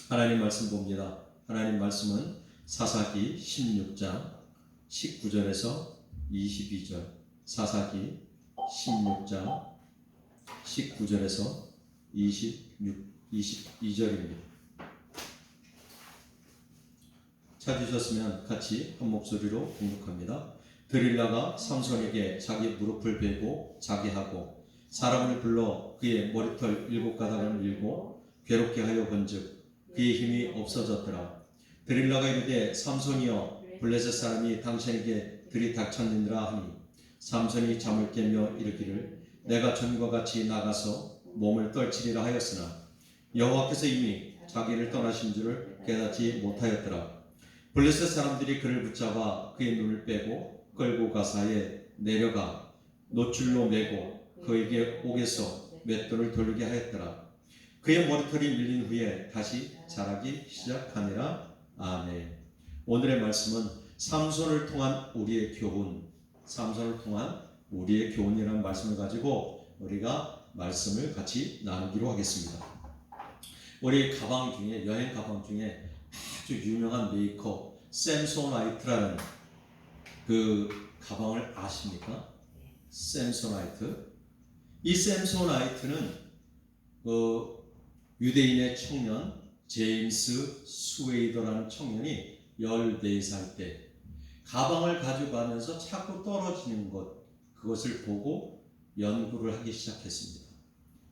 하나님 말씀 봅니다. 하나님 말씀은 사사기 16장 19절에서 22절, 사사기 16장 19절에서 22절입니다. 찾으셨으면 같이 한 목소리로 공독합니다. 드릴라가 삼손에게 자기 무릎을 베고 자게 하고 사람을 불러 그의 머리털 7가닥을 밀고 괴롭게 하여 본즉 그의 힘이 없어졌더라. 드릴라가 이르되 삼손이여 블레셋 사람이 당신에게 들이닥쳤느니라 하니 삼손이 잠을 깨며 이르기를 내가 전과 같이 나가서 몸을 떨치리라 하였으나 여호와께서 이미 자기를 떠나신 줄을 깨닫지 못하였더라. 블레셋 사람들이 그를 붙잡아 그의 눈을 빼고 끌고 가사에 내려가 노줄로 매고 그에게 옥에서 맷돌을 돌리게 하였더라. 그의 머리털이 밀린 후에 다시 자라기 시작하니라. 아멘. 오늘의 말씀은 삼손을 통한 우리의 교훈, 삼손을 통한 우리의 교훈이라는 말씀을 가지고 우리가 말씀을 같이 나누기로 하겠습니다. 우리 가방 중에, 여행 가방 중에 아주 유명한 메이커 샘소나이트라는 그 가방을 아십니까? 샘소나이트. 이 샘소나이트는 유대인의 청년 제임스 스웨이더라는 청년이 14살 때 가방을 가지고 가면서 자꾸 떨어지는 그것을 보고 연구를 하기 시작했습니다.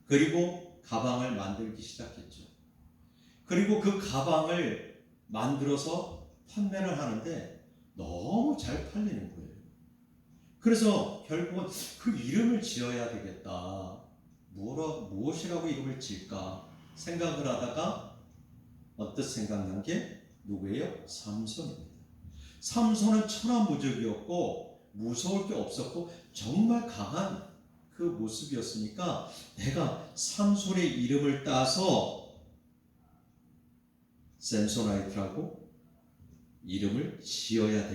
그리고 가방을 만들기 시작했죠. 그리고 그 가방을 만들어서 판매를 하는데 너무 잘 팔리는 거예요. 그래서 결국은 그 이름을 지어야 되겠다. 무엇이라고 이름을 지을까 생각을 하다가 어떻게 생각난 게 누구예요? 삼손입니다. 삼손은 천하무적이었고 무서울 게 없었고 정말 강한 그 모습이었으니까 내가 삼손의 이름을 따서 샘소나이트라고 이름을 지어야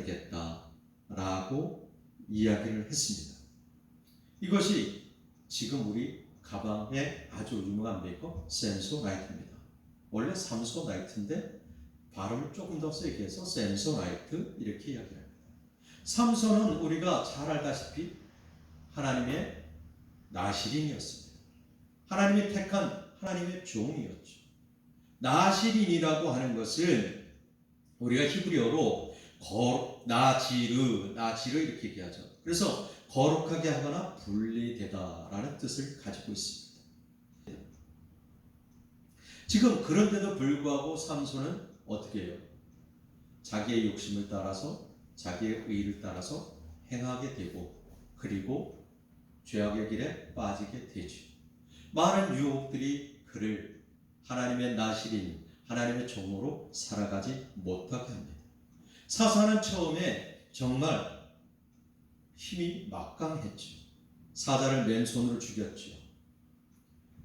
되겠다라고 이야기를 했습니다. 이것이 지금 우리 가방의 아주 유명한 메이커 샘소나이트입니다. 원래 삼소나이트인데 발음을 조금 더 세게 해서 샘소나이트 이렇게 이야기합니다. 삼손은 우리가 잘 알다시피 하나님의 나시린이었습니다. 하나님이 택한 하나님의 종이었죠. 나시린이라고 하는 것은 우리가 히브리어로 나지르 이렇게 얘기하죠. 그래서 거룩하게 하거나 분리되다라는 뜻을 가지고 있습니다. 지금 그런데도 불구하고 삼손은 어떻게 해요? 자기의 욕심을 따라서 자기의 의를 따라서 행하게 되고 그리고 죄악의 길에 빠지게 되죠. 많은 유혹들이 그를 하나님의 나시린, 하나님의 종으로 살아가지 못하게 합니다. 사사는 처음에 정말 힘이 막강했죠. 사자를 맨손으로 죽였죠.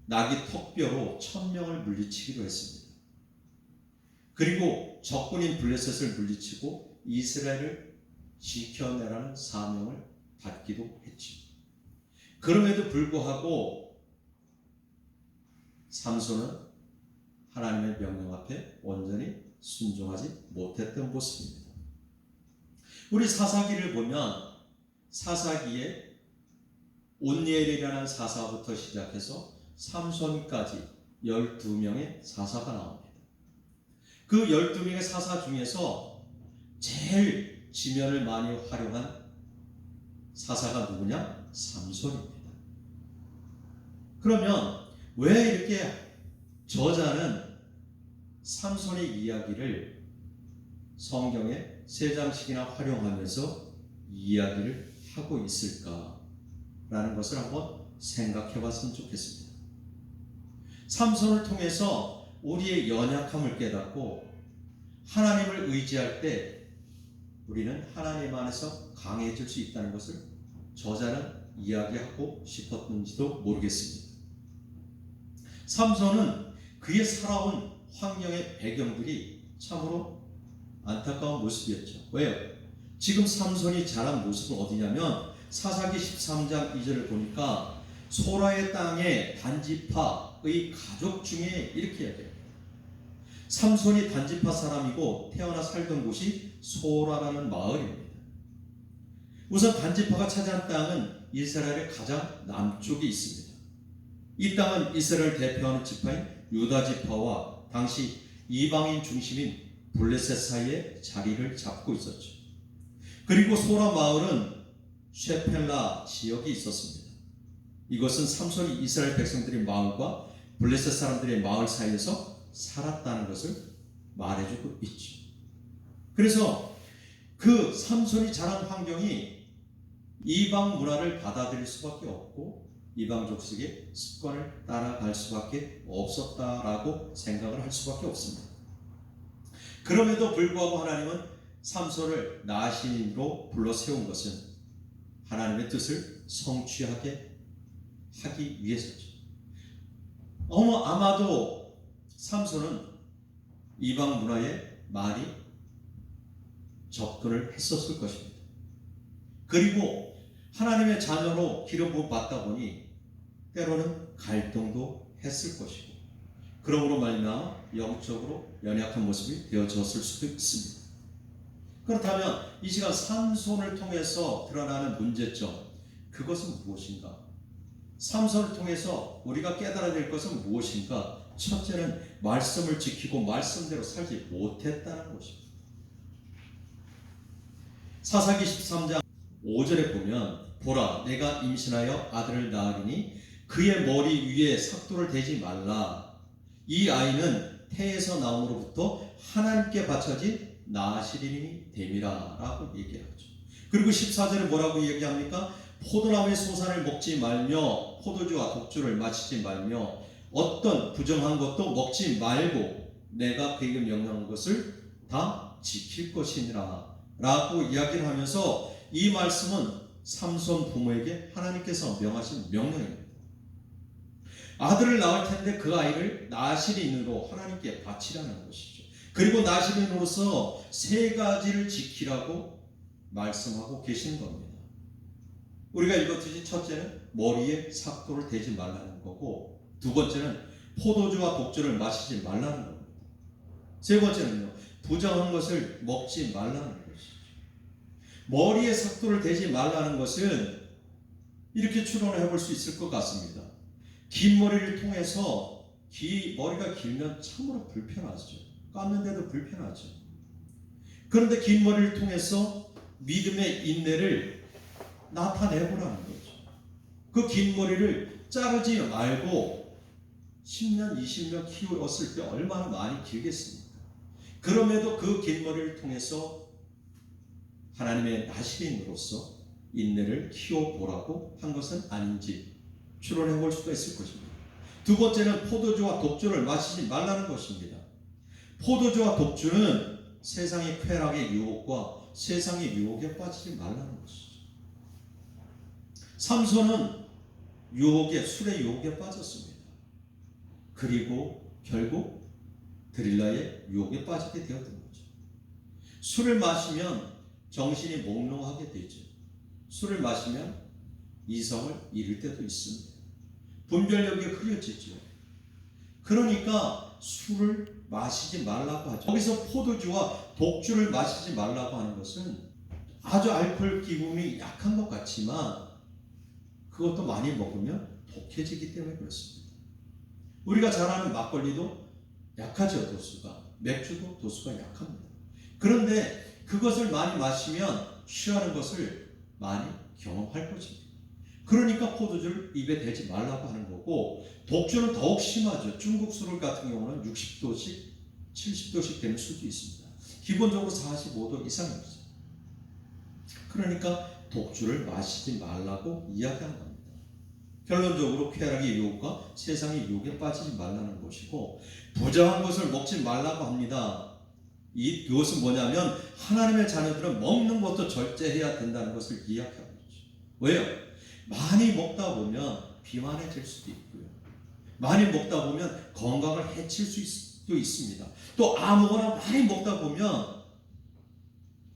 나귀 턱뼈로 1000명을 물리치기로 했습니다. 그리고 적군인 블레셋을 물리치고 이스라엘을 지켜내라는 사명을 받기도 했죠. 그럼에도 불구하고 삼손은 하나님의 명령 앞에 온전히 순종하지 못했던 모습입니다. 우리 사사기를 보면 사사기에 온니엘이라는 사사부터 시작해서 삼손까지 12명의 사사가 나옵니다. 그 12명의 사사 중에서 제일 지면을 많이 활용한 사사가 누구냐? 삼손입니다. 그러면 왜 이렇게 저자는 삼손의 이야기를 성경에 3장씩이나 활용하면서 이야기를 하고 있을까라는 것을 한번 생각해 봤으면 좋겠습니다. 삼손을 통해서 우리의 연약함을 깨닫고 하나님을 의지할 때 우리는 하나님 안에서 강해질 수 있다는 것을 저자는 이야기하고 싶었는지도 모르겠습니다. 삼손은 그의 살아온 환경의 배경들이 참으로 안타까운 모습이었죠. 왜요? 지금 삼손이 자란 모습은 어디냐면 사사기 13장 2절을 보니까 소라의 땅의 단지파의 가족 중에 이렇게 이야기해요. 삼손이 단지파 사람이고 태어나 살던 곳이 소라라는 마을입니다. 우선 단지파가 차지한 땅은 이스라엘의 가장 남쪽에 있습니다. 이 땅은 이스라엘 대표하는 지파인 유다 지파와 당시 이방인 중심인 블레셋 사이에 자리를 잡고 있었죠. 그리고 소라 마을은 쉐펠라 지역이 있었습니다. 이것은 삼손이 이스라엘 백성들의 마을과 블레셋 사람들의 마을 사이에서 살았다는 것을 말해주고 있죠. 그래서 그 삼손이 자란 환경이 이방 문화를 받아들일 수밖에 없고 이방 족속의 습관을 따라갈 수밖에 없었다라고 생각을 할 수밖에 없습니다. 그럼에도 불구하고 하나님은 삼손을 나신으로 불러 세운 것은 하나님의 뜻을 성취하게 하기 위해서죠. 아마도 삼손은 이방 문화에 많이 접근을 했었을 것입니다. 그리고 하나님의 자녀로 기름 부음 받다 보니 때로는 갈등도 했을 것이고 그러므로 말미암아 영적으로 연약한 모습이 되어졌을 수도 있습니다. 그렇다면 이 시간 삼손을 통해서 드러나는 문제점, 그것은 무엇인가? 삼손을 통해서 우리가 깨달아야 될 것은 무엇인가? 첫째는 말씀을 지키고 말씀대로 살지 못했다는 것입니다. 사사기 13장 5절에 보면 보라 내가 임신하여 아들을 낳으리니 그의 머리 위에 삭도를 대지 말라. 이 아이는 태에서 나옴으로부터 하나님께 바쳐진 나시린이 됨이라 라고 얘기하죠. 그리고 14절에 뭐라고 얘기합니까? 포도나무의 소산을 먹지 말며 포도주와 독주를 마시지 말며 어떤 부정한 것도 먹지 말고 내가 그에게 명령한 것을 다 지킬 것이니라 라고 이야기를 하면서 이 말씀은 삼손 부모에게 하나님께서 명하신 명령입니다. 아들을 낳을 텐데 그 아이를 나시린으로 하나님께 바치라는 것이죠. 그리고 나시린으로서 세 가지를 지키라고 말씀하고 계시는 겁니다. 우리가 읽었듯이 첫째는 머리에 삭도를 대지 말라는 거고 두 번째는 포도주와 독주를 마시지 말라는 겁니다. 세 번째는요, 부정한 것을 먹지 말라는 것이죠. 머리에 삭도를 대지 말라는 것은 이렇게 추론을 해볼 수 있을 것 같습니다. 긴 머리를 통해서 머리가 길면 참으로 불편하죠. 감는데도 불편하죠. 그런데 긴 머리를 통해서 믿음의 인내를 나타내보라는 거죠. 그 긴 머리를 자르지 말고 10년, 20년 키웠을 때 얼마나 많이 길겠습니까? 그럼에도 그 긴 머리를 통해서 하나님의 나시린으로서 인내를 키워보라고 한 것은 아닌지 추론해 볼 수가 있을 것입니다. 두 번째는 포도주와 독주를 마시지 말라는 것입니다. 포도주와 독주는 세상의 쾌락의 유혹과 세상의 유혹에 빠지지 말라는 것이죠. 삼손은 술의 유혹에 빠졌습니다. 그리고 결국 드릴라의 유혹에 빠지게 되었던 거죠. 술을 마시면 정신이 몽롱하게 되죠. 술을 마시면 이성을 잃을 때도 있습니다. 분별력이 흐려지죠. 그러니까 술을 마시지 말라고 하죠. 거기서 포도주와 독주를 마시지 말라고 하는 것은 아주 알코올 기분이 약한 것 같지만 그것도 많이 먹으면 독해지기 때문에 그렇습니다. 우리가 잘 아는 막걸리도 약하죠, 도수가. 맥주도 도수가 약합니다. 그런데 그것을 많이 마시면 취하는 것을 많이 경험할 것입니다. 그러니까 포도주를 입에 대지 말라고 하는 거고 독주는 더욱 심하죠. 중국 술 같은 경우는 60도씩 70도씩 되는 술도 있습니다. 기본적으로 45도 이상입니다. 그러니까 독주를 마시지 말라고 이야기하는 겁니다. 결론적으로 쾌락의 유혹과 세상의 유혹에 빠지지 말라는 것이고 부정한 것을 먹지 말라고 합니다. 이것은 뭐냐면 하나님의 자녀들은 먹는 것도 절제해야 된다는 것을 이야기하는 거죠. 왜요? 많이 먹다 보면 비만해질 수도 있고요. 많이 먹다 보면 건강을 해칠 수도 있습니다. 또 아무거나 많이 먹다 보면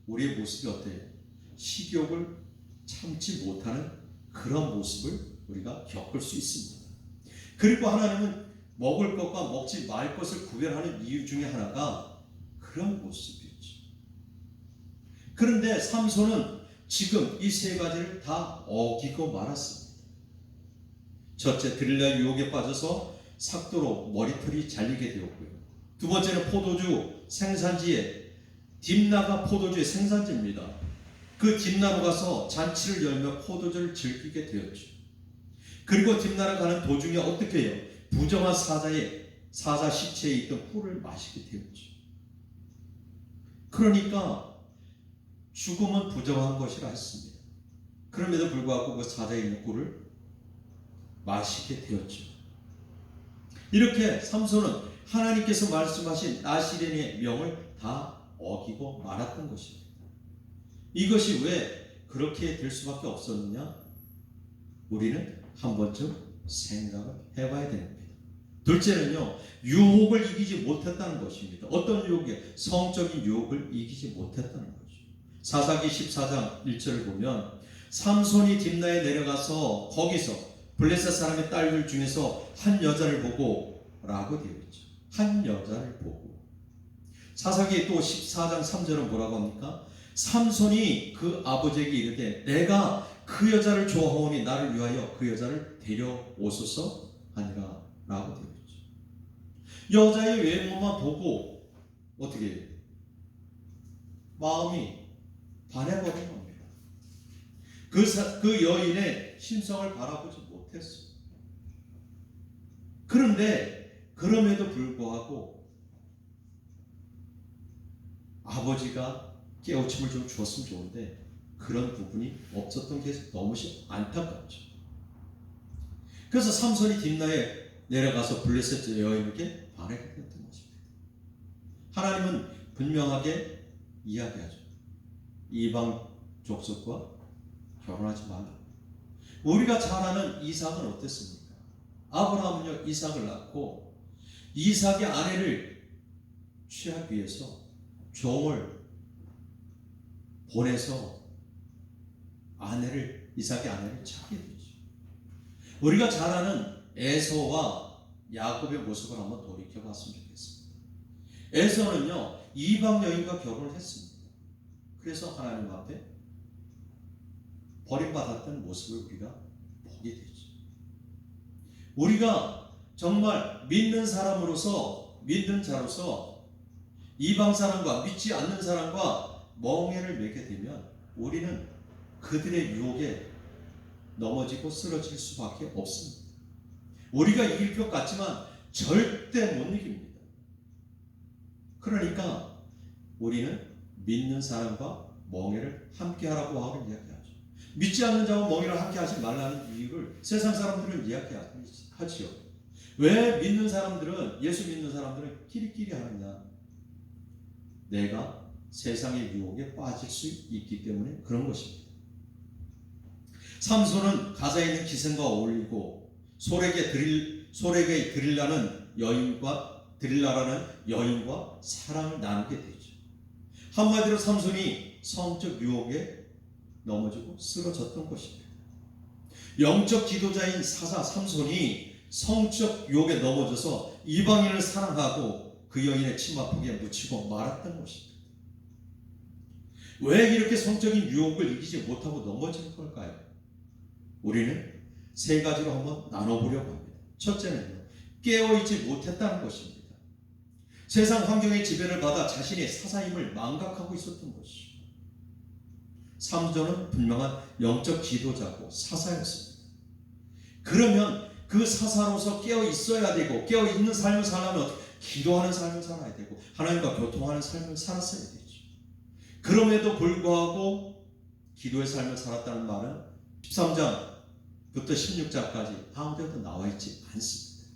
우리의 모습이 어때요? 식욕을 참지 못하는 그런 모습을 우리가 겪을 수 있습니다. 그리고 하나님은 먹을 것과 먹지 말 것을 구별하는 이유 중에 하나가 그런 모습이었죠. 그런데 삼손은 지금 이 세 가지를 다 어기고 말았습니다. 첫째, 들릴라 유혹에 빠져서 삭도로 머리털이 잘리게 되었고요. 두 번째는 포도주 생산지에 딥나가 포도주의 생산지입니다. 그 딥나로 가서 잔치를 열며 포도주를 즐기게 되었죠. 그리고 딥나를 가는 도중에 어떻게 해요? 부정한 사자 시체에 있던 꿀을 마시게 되었죠. 그러니까 죽음은 부정한 것이라 했습니다. 그럼에도 불구하고 그 사자에 있는 꿀을 마시게 되었죠. 이렇게 삼손은 하나님께서 말씀하신 나시렌의 명을 다 어기고 말았던 것입니다. 이것이 왜 그렇게 될 수밖에 없었느냐? 우리는 한 번쯤 생각을 해봐야 됩니다. 둘째는요, 유혹을 이기지 못했다는 것입니다. 어떤 유혹에? 성적인 유혹을 이기지 못했다는 거죠. 사사기 14장 1절을 보면 삼손이 딥나에 내려가서 거기서 블레셋 사람의 딸들 중에서 한 여자를 보고 라고 되어 있죠. 한 여자를 보고. 사사기 또 14장 3절은 뭐라고 합니까? 삼손이 그 아버지에게 이르되 내가 그 여자를 좋아하오니 나를 위하여 그 여자를 데려오소서 하니라 라고 되어 있죠. 여자의 외모만 보고 어떻게 해요? 마음이 반해버린 겁니다. 그 여인의 심성을 바라보지 못했어요. 그런데 그럼에도 불구하고 아버지가 깨우침을 좀 주었으면 좋은데 그런 부분이 없었던 게 너무 안타깝죠. 그래서 삼손이 딥나에 내려가서 블레셋 여인에게 반하게 되었던 것입니다. 하나님은 분명하게 이야기하죠. 이방 족속과 결혼하지 말라. 우리가 잘 아는 이삭은 어땠습니까? 아브라함은요, 이삭을 낳고 이삭의 아내를 취하기 위해서 종을 보내서 이삭의 아내를 찾게 되죠. 우리가 잘 아는 에서와 야곱의 모습을 한번 돌이켜봤으면 좋겠습니다. 에서는요, 이방 여인과 결혼을 했습니다. 그래서 하나님 앞에 버림받았던 모습을 우리가 보게 되죠. 우리가 정말 믿는 자로서 이방 사람과 믿지 않는 사람과 멍해를 매게 되면 우리는 그들의 유혹에 넘어지고 쓰러질 수밖에 없습니다. 우리가 이길 것 같지만 절대 못 이깁니다. 그러니까 우리는 믿는 사람과 멍해를 함께 하라고 하는 이야기하죠. 믿지 않는 자와 멍해를 함께 하지 말라는 이유를 세상 사람들은 이야기하지요. 왜 믿는 사람들은, 예수 믿는 사람들은 끼리끼리 하느냐? 내가 세상의 유혹에 빠질 수 있기 때문에 그런 것입니다. 삼손은 가사에 있는 기생과 어울리고 소렉에 드릴라라는 여인과 사랑을 나누게 되죠. 한마디로 삼손이 성적 유혹에 넘어지고 쓰러졌던 것입니다. 영적 지도자인 사사 삼손이 성적 유혹에 넘어져서 이방인을 사랑하고 그 여인의 치마폭에 묻히고 말았던 것입니다. 왜 이렇게 성적인 유혹을 이기지 못하고 넘어진 걸까요? 우리는 세 가지로 한번 나눠보려고 합니다. 첫째는요, 깨어있지 못했다는 것입니다. 세상 환경의 지배를 받아 자신의 사사임을 망각하고 있었던 것이죠. 삼손은 분명한 영적 지도자고 사사였습니다. 그러면 그 사사로서 깨어 있어야 되고, 깨어 있는 삶을 살려면 기도하는 삶을 살아야 되고 하나님과 교통하는 삶을 살았어야 되죠. 그럼에도 불구하고 기도의 삶을 살았다는 말은 13장부터 16장까지 아무데도 나와 있지 않습니다.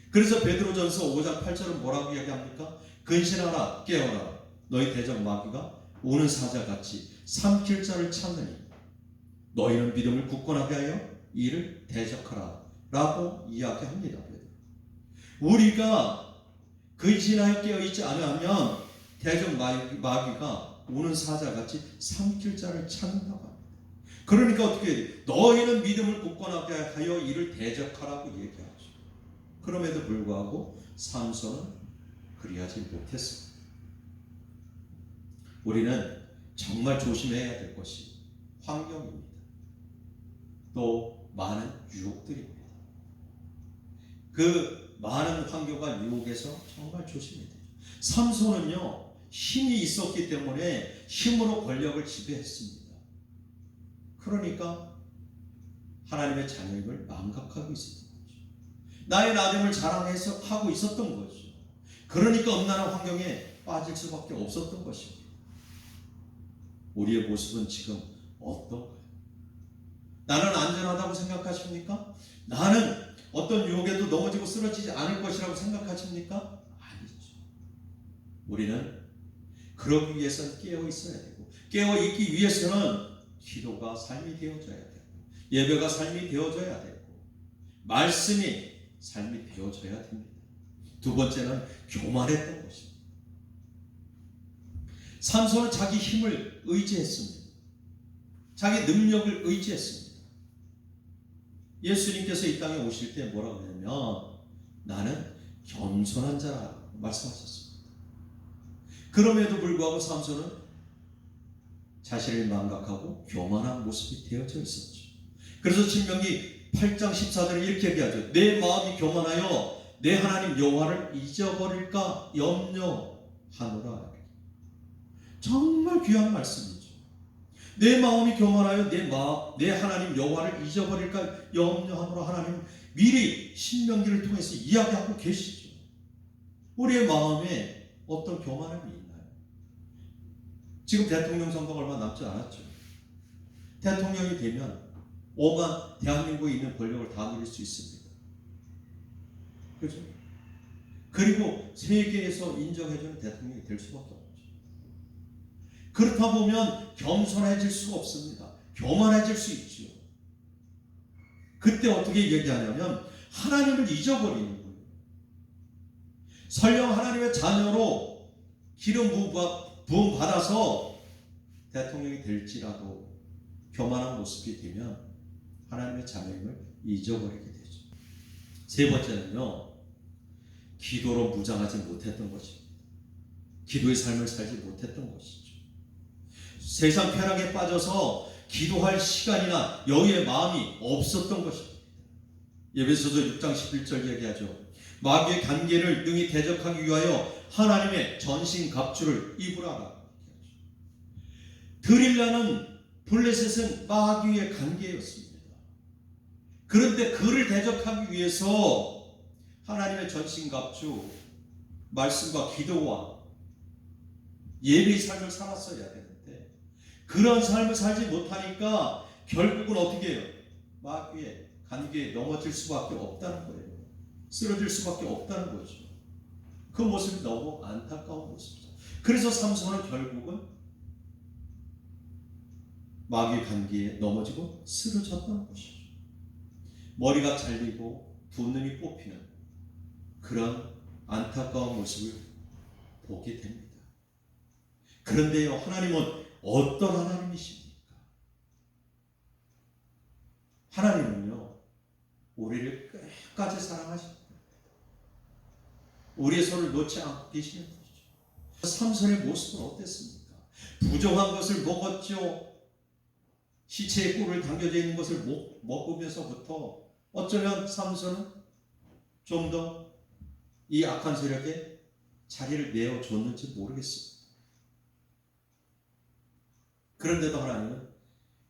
그래서 베드로전서 5장 8절은 뭐라고 이야기합니까? 근신하라, 깨어라, 너희 대적 마귀가 오는 사자같이 삼킬 자를 찾느니 너희는 믿음을 굳건하게 하여 이를 대적하라 라고 이야기합니다. 우리가 근신하여 깨어있지 않으면 대적 마귀가 오는 사자같이 삼킬 자를 찾는다고 합니다. 그러니까 어떻게 해야 돼? 너희는 믿음을 굳건하게 하여 이를 대적하라고 얘기하죠. 그럼에도 불구하고 삼손은 그리하지 못했습니다. 우리는 정말 조심해야 될 것이 환경입니다. 또 많은 유혹들입니다. 그 많은 환경과 유혹에서 정말 조심해야 돼요. 삼손은요, 힘이 있었기 때문에 힘으로 권력을 지배했습니다. 그러니까 하나님의 자녀임을 망각하고 있었던 거죠. 나의 나됨을 자랑해서 하고 있었던 거죠. 그러니까 음란한 환경에 빠질 수밖에 없었던 것입니다. 우리의 모습은 지금 어떤가요? 나는 안전하다고 생각하십니까? 나는 어떤 유혹에도 넘어지고 쓰러지지 않을 것이라고 생각하십니까? 아니죠. 우리는 그러기 위해서는 깨어 있어야 되고, 깨어 있기 위해서는 기도가 삶이 되어져야 되고, 예배가 삶이 되어져야 되고, 말씀이 삶이 되어져야 됩니다. 두 번째는 교만했던 것입니다. 삼손은 자기 힘을 의지했습니다. 자기 능력을 의지했습니다. 예수님께서 이 땅에 오실 때 뭐라고 하냐면 나는 겸손한 자라 말씀하셨습니다. 그럼에도 불구하고 삼손은 자신을 망각하고 교만한 모습이 되어져 있었죠. 그래서 신명기 8장 14절에 이렇게 얘기하죠. 내 마음이 교만하여 내 하나님 여호와를 잊어버릴까 염려하노라. 정말 귀한 말씀이죠. 내 마음이 교만하여 내 하나님 여호와를 잊어버릴까 염려하노라. 하나님 미리 신명기를 통해서 이야기하고 계시죠. 우리의 마음에 어떤 교만함이 있나요? 지금 대통령 선거가 얼마 남지 않았죠. 대통령이 되면 오만 대한민국에 있는 권력을 다 누릴 수 있습니다. 그렇죠? 그리고 세계에서 인정해주는 대통령이 될 수밖에 없죠. 그렇다 보면 겸손해질 수가 없습니다. 교만해질 수 있죠. 그때 어떻게 얘기하냐면 하나님을 잊어버리는 거예요. 설령 하나님의 자녀로 기름 부음 받아서 대통령이 될지라도 교만한 모습이 되면 하나님의 자녀임을 잊어버리게 되죠. 세 번째는요, 기도로 무장하지 못했던 것입니다. 기도의 삶을 살지 못했던 것이죠. 세상 쾌락에 빠져서 기도할 시간이나 여유의 마음이 없었던 것입니다. 에베소서 6장 11절 얘기하죠. 마귀의 관계를 능히 대적하기 위하여 하나님의 전신갑주를 입으라. 드릴라는 블레셋은 마귀의 관계였습니다. 그런데 그를 대적하기 위해서 하나님의 전신갑주, 말씀과 기도와 예배의 삶을 살았어야 되는데 그런 삶을 살지 못하니까 결국은 어떻게 해요? 마귀의 관계에 넘어질 수밖에 없다는 거예요. 쓰러질 수밖에 없다는 거죠. 그 모습이 너무 안타까운 모습이죠. 그래서 삼손은 결국은 마귀의 관계에 넘어지고 쓰러졌던 것이죠. 머리가 잘리고 두 눈이 뽑히는 그런 안타까운 모습을 보게 됩니다. 그런데요, 하나님은 어떤 하나님이십니까? 하나님은요, 우리를 끝까지 사랑하십니다. 우리의 손을 놓지 않고 계시는 것이죠. 삼손의 모습은 어땠습니까? 부정한 것을 먹었죠. 시체의 꿀을 담겨져 있는 것을 먹으면서부터 어쩌면 삼손은 좀 더 이 악한 세력에 자리를 내어줬는지 모르겠습니다. 그런데도 하나님은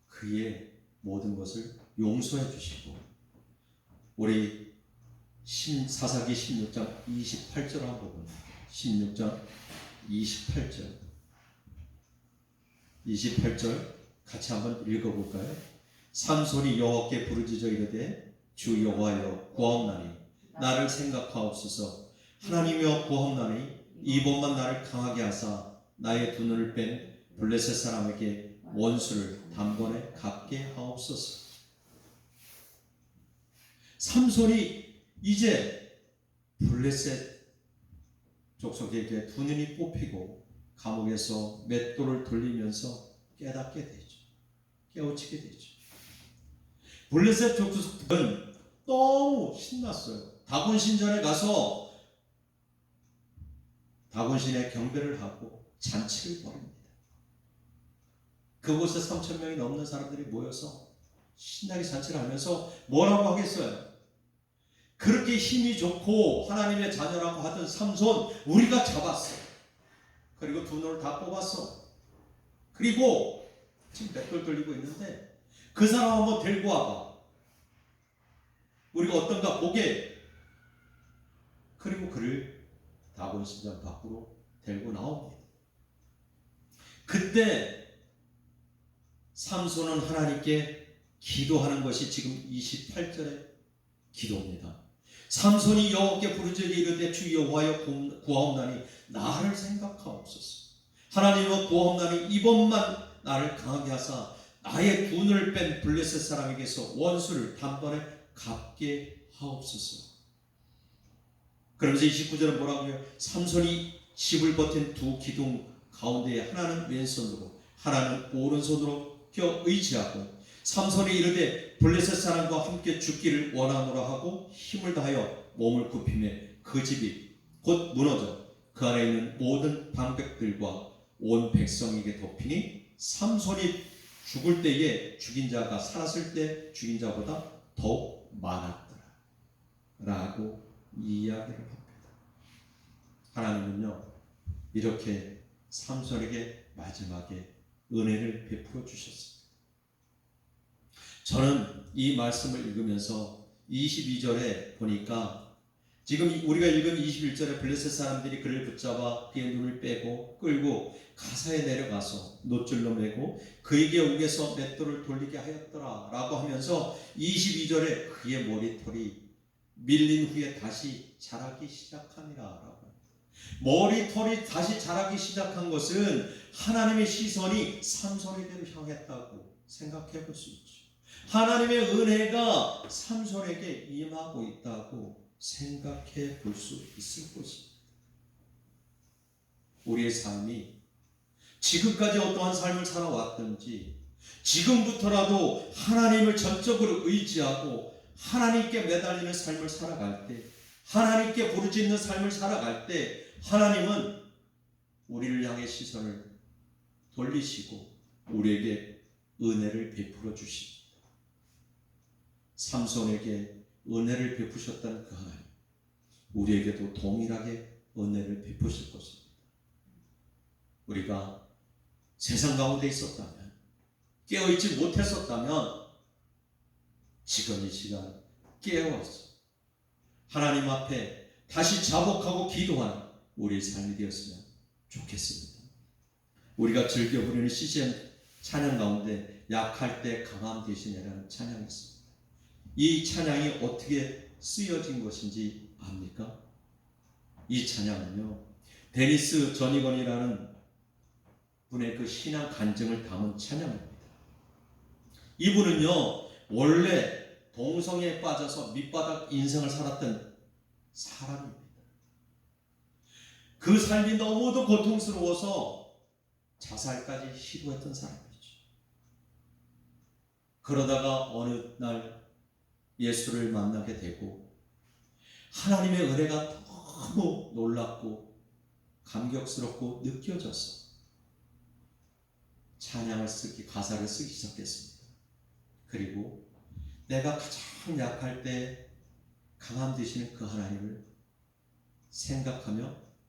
그의 모든 것을 용서해 주시고 우리 사사기 16장 28절 한번 봅니다. 16장 28절 같이 한번 읽어볼까요? 삼손이 여호와께 부르짖어 이르되 주 여호와여 구하옵나니 나를 생각하옵소서. 하나님이여 구하옵나니 이번만 나를 강하게 하사 나의 두 눈을 뺀 블레셋 사람에게 원수를 단번에 갚게 하옵소서. 삼손이 이제 블레셋 족속에게 두 눈이 뽑히고 감옥에서 맷돌을 돌리면서 깨닫게 되죠. 깨우치게 되죠. 블레셋 족속은 너무 신났어요. 다곤 신전에 가서 다곤 신에 경배를 하고 잔치를 벌입니다. 그곳에 3,000명이 넘는 사람들이 모여서 신나게 잔치를 하면서 뭐라고 하겠어요? 그렇게 힘이 좋고 하나님의 자녀라고 하던 삼손 우리가 잡았어. 그리고 두 눈을 다 뽑았어. 그리고 지금 맷돌 돌리고 있는데 그 사람 한번 데리고 와봐. 우리가 어떤가 보게. 그리고 그를 다곤 신전 밖으로 데리고 나옵니다. 그때 삼손은 하나님께 기도하는 것이 지금 28절의 기도입니다. 삼손이 여호와께 부르짖어 이르되 주 여호와여 구하옵나니 나를 생각하옵소서. 하나님은 구하옵나니 이번만 나를 강하게 하사 나의 두 눈을 뺀 블레셋 사람에게서 원수를 단번에 갚게 하옵소서. 그러면서 29절은 뭐라고 해요? 삼손이 집을 버틴 두 기둥 가운데에 하나는 왼손으로 하나는 오른손으로 껴 의지하고 삼손이 이르되 블레셋 사람과 함께 죽기를 원하노라 하고 힘을 다하여 몸을 굽히매 그 집이 곧 무너져 그 안에 있는 모든 방백들과 온 백성에게 덮이니 삼손이 죽을 때에 죽인 자가 살았을 때 죽인 자보다 더욱 많았더라 라고 이야기를 합니다. 하나님은요 이렇게 삼손에게 마지막에 은혜를 베풀어 주셨습니다. 저는 이 말씀을 읽으면서 22절에 보니까 지금 우리가 읽은 21절에 블레셋 사람들이 그를 붙잡아 그의 눈을 빼고 끌고 가사에 내려가서 노줄로 매고 그에게 옥에서 맷돌을 돌리게 하였더라 라고 하면서 22절에 그의 머리털이 밀린 후에 다시 자라기 시작하니라 라고 합니다. 머리털이 다시 자라기 시작한 것은 하나님의 시선이 삼손에게로 향했다고 생각해 볼 수 있죠. 하나님의 은혜가 삼손에게 임하고 있다고 생각해 볼 수 있을 것입니다. 우리의 삶이 지금까지 어떠한 삶을 살아왔든지 지금부터라도 하나님을 전적으로 의지하고 하나님께 매달리는 삶을 살아갈 때, 하나님께 부르짖는 삶을 살아갈 때 하나님은 우리를 향해 시선을 돌리시고 우리에게 은혜를 베풀어 주십니다. 삼손에게 은혜를 베푸셨다는 그 하나님, 우리에게도 동일하게 은혜를 베푸실 것입니다. 우리가 세상 가운데 있었다면, 깨어있지 못했었다면 지금 이 시간 깨어서 하나님 앞에 다시 자복하고 기도하는 우리의 삶이 되었으면 좋겠습니다. 우리가 즐겨 부르는 CCM 찬양 가운데 약할 때 강함 되시네라는 찬양이 있습니다. 이 찬양이 어떻게 쓰여진 것인지 압니까? 이 찬양은요 데니스 저니건이라는 분의 그 신앙 간증을 담은 찬양입니다. 이분은요 원래 동성애에 빠져서 밑바닥 인생을 살았던 사람입니다. 그 삶이 너무도 고통스러워서 자살까지 시도했던 사람이죠. 그러다가 어느 날 예수를 만나게 되고 하나님의 은혜가 너무 놀랍고 감격스럽고 느껴져서 찬양을 쓰기, 가사를 쓰기 시작했습니다. 그리고 내가 가장 약할 때 강함 되시는 그 하나님을 생각하며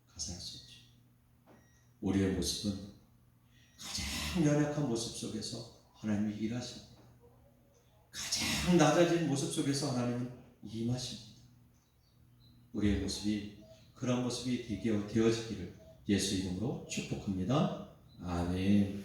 가사를 썼죠. 우리의 모습은 가장 연약한 모습 속에서 하나님이 일하십니다. 가장 낮아진 모습 속에서 하나님은 임하십니다. 우리의 모습이 그런 모습이 되어지기를 예수 이름으로 축복합니다. 아멘.